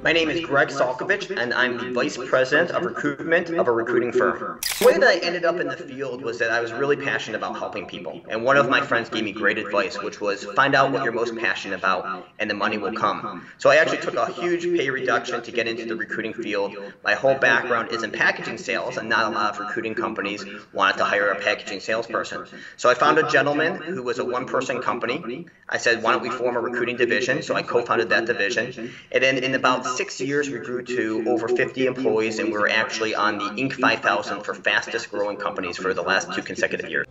My name is Gregg Salkovitch, and I'm the Vice President of Recruitment of a recruiting firm. The way that I ended up in the field was that I was really passionate about helping people. And one of my friends gave me great advice, which was find out what you're most passionate about, and the money will come. So I actually took a huge pay reduction to get into the recruiting field. My whole background is in packaging sales, and not a lot of recruiting companies wanted to hire a packaging salesperson. So I found a gentleman who was a one-person company. I said, why don't we form a recruiting division? So I co-founded that division. And then in about 6 years, we grew to over 50 employees, and we were actually on the Inc. 5000 for fastest growing companies for the last 2 consecutive years.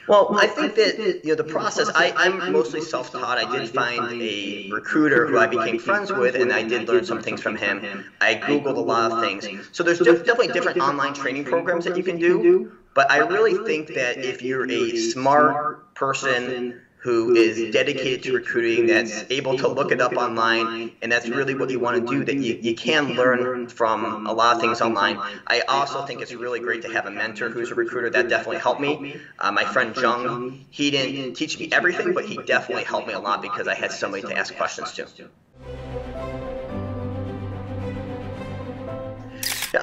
Well, I think that the process, I'm mostly self-taught. I did find a recruiter who I became friends with, and I did learn some things from him. I Googled a lot of things. So there's definitely different online training programs that you can do, but I really think that if you're a smart person who is dedicated to recruiting, that's able to look it up online, and that's really what you want to do, that you can learn from a lot of things online. I also think it's really great to have a mentor who's a recruiter. That definitely helped me. My friend Jung, he didn't teach me everything, but he definitely helped me a lot because I had somebody to ask questions to.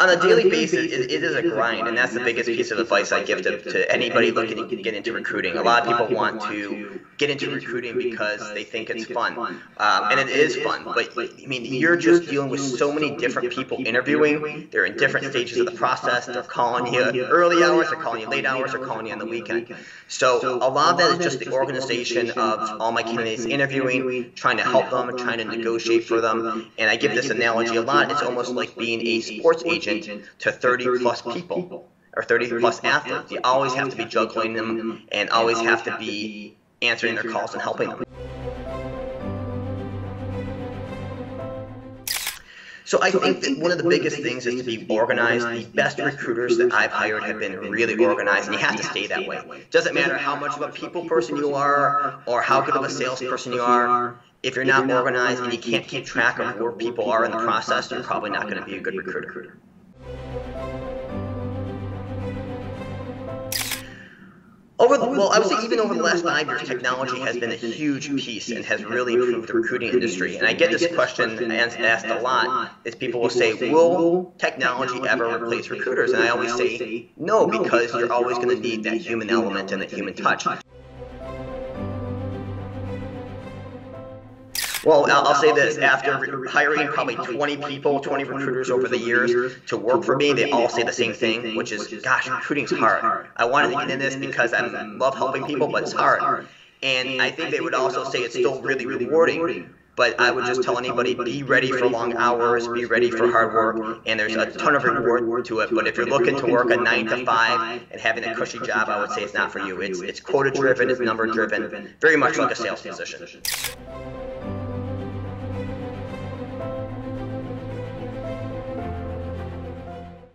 On a daily basis, it is a grind, and that's the biggest piece of advice I give to anybody looking to get into recruiting. A lot of people want to get into recruiting because they think it's fun, and it is fun, but I mean, you're just dealing with so many different people interviewing. They're in different stages of the process. They're calling you early hours, they're calling you late hours, they're calling you on the weekend. So a lot of that is just the organization of all my candidates interviewing, trying to help them, trying to negotiate for them. And I give this analogy a lot. It's almost like being a sports agent to 30-plus people or 30-plus athletes. You always have to be juggling them and always have to be answering their calls and helping them. So I think that one of the biggest things is to be organized. The best recruiters that I've hired have been really organized, and you have to stay that way. It doesn't matter how much of a people person you are or how good of a salesperson you are. If you're not organized and you can't keep track of where people are in the process, you're probably not going to be a good recruiter. I would say even over the last 5 years, technology has been a huge piece and has really improved the recruiting industry. And I get this question asked a lot, is people will say, will technology ever replace recruiters? And I always say, no, because you're always going to need that human element and that human touch. Well, I'll say this, after hiring probably 20 people, 20 recruiters over the years to work for me, they all say the same thing, which is, gosh, recruiting's hard. I wanted to get into this because I love helping people, but it's hard. And I think they would also say it's still really rewarding. But I would just tell anybody, be ready for long hours, be ready for hard work, and there's a ton of reward to it. But if you're looking to work a 9 to 5 and having a cushy job, I would say it's not for you. It's quota-driven, it's number-driven, very much like a sales position.